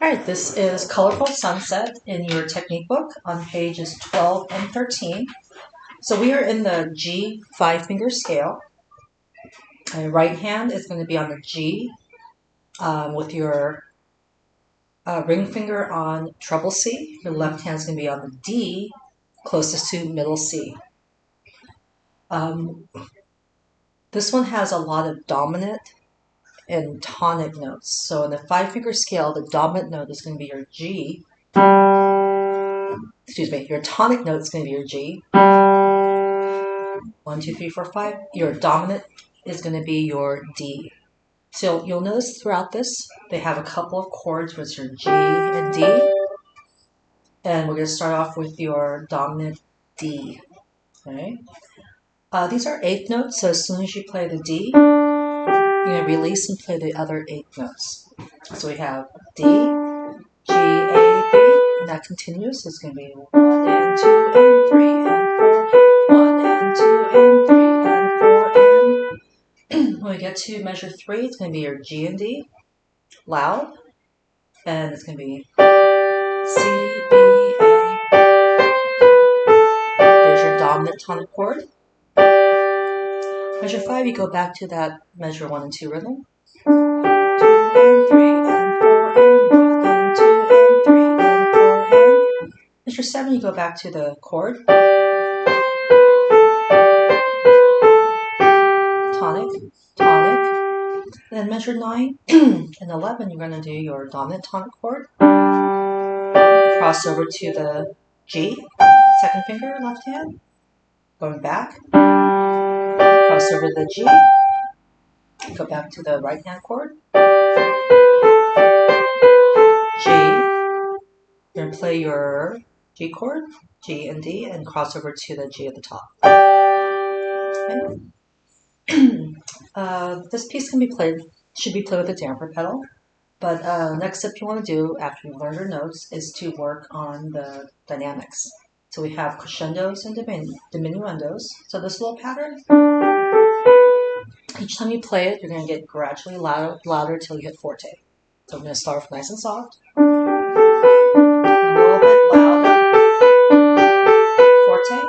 All right, this is Colorful Sunset in your technique book on pages 12 and 13. So we are in the G 5-finger scale. Right hand is going to be on the G with your ring finger on treble C. Your left hand is going to be on the D closest to middle C. This one has a lot of dominant and tonic notes. So in the 5-finger scale, the dominant note is going to be your G. Your tonic note is going to be your G. 1, 2, 3, 4, 5. Your dominant is going to be your D. So you'll notice throughout this, they have a couple of chords which are G and D. And we're going to start off with your dominant D. Okay. These are 8th notes, so as soon as you play the D, you're going to release and play the other 8 notes. So we have D, G, A, B, and that continues. So it's going to be 1 and 2 and 3 and 4, 1 and 2 and 3 and 4 and when we get to measure 3, it's going to be your G and D, loud, and it's going to be C, B, A. There's your dominant tonic chord. Measure 5, you go back to that measure 1 and 2 rhythm. 2 and 3 and 4 and 1 and 2 and 3 and 4 and. Measure 7, you go back to the chord. Tonic, tonic. Then measure 9 and 11, you're going to do your dominant tonic chord. Cross over to the G, 2nd finger, left hand. Going back. Cross over the G. Go back to the right hand chord. G. You're going to play your G chord, G and D, and cross over to the G at the top. Okay. This piece should be played with a damper pedal. But next step you want to do after you've learned your notes is to work on the dynamics. So we have crescendos and diminuendos. So this little pattern, each time you play it, you're going to get gradually louder till you hit forte. So I'm going to start off nice and soft. A little bit louder. Forte.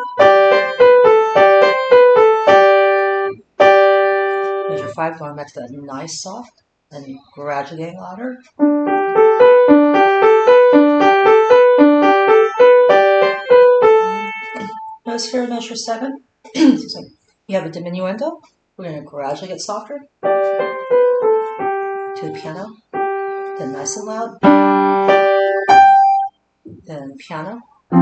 Measure 5, going back to that nice soft. And gradually getting louder. Notice here in measure 7, you have a diminuendo. We're going to gradually get softer to the piano, then nice and loud, then piano. So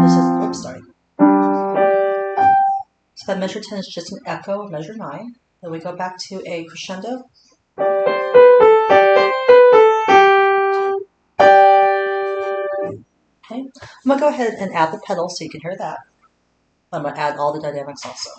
that measure 10 is just an echo of measure 9. Then we go back to a crescendo. Okay, I'm going to go ahead and add the pedal so you can hear that. I'm going to add all the dynamics also.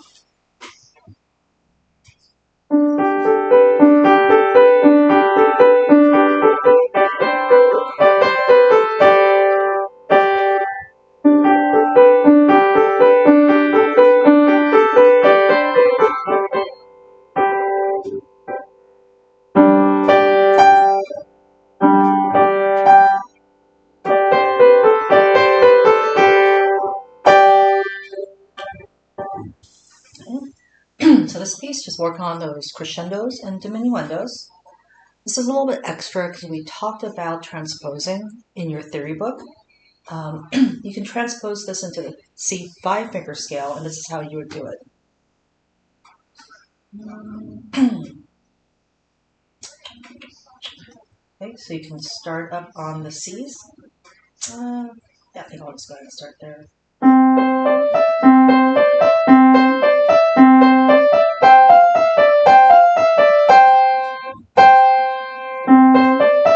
So this piece, just work on those crescendos and diminuendos. This is a little bit extra because we talked about transposing in your theory book. You can transpose this into the C 5-finger scale, and this is how you would do it. Okay, so you can start up on the C's. Yeah, I think I'll just go ahead and start there.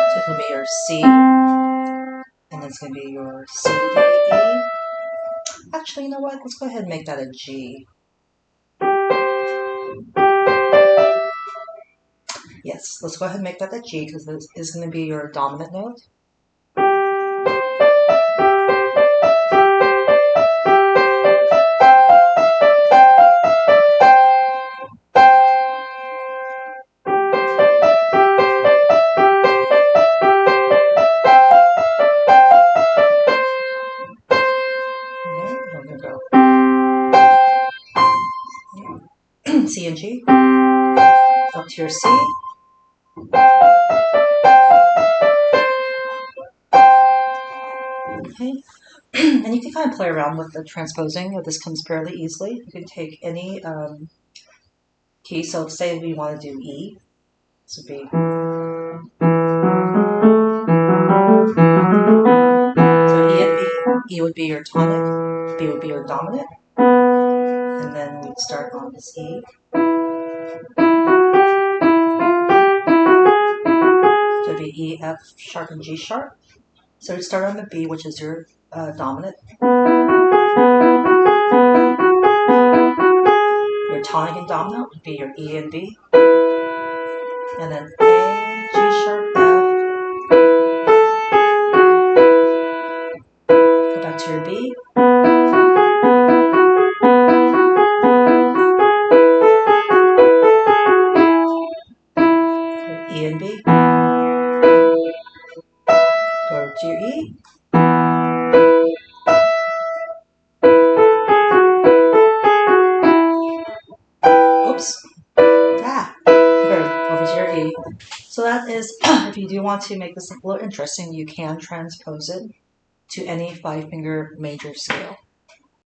So it's going to be your C, and it's going to be your C, D, E. Actually, you know what? Let's go ahead and make that a G. Yes, let's go ahead and make that a G because this is going to be your dominant note. up to your C. Okay. And you can kind of play around with the transposing. This comes fairly easily. You can take any key. So say we want to do E. This would be. So E and B. E would be your tonic. B would be your dominant. And then we'd start on this E. So it'd be E, F sharp, and G sharp. So we'd start on the B, which is your dominant. Your tonic and dominant would be your E and B. And then A, G sharp, F. Go back to your B. E and B. Go to your E. Oops. Over to your E. So that is, if you do want to make this a little interesting, you can transpose it to any 5-finger major scale.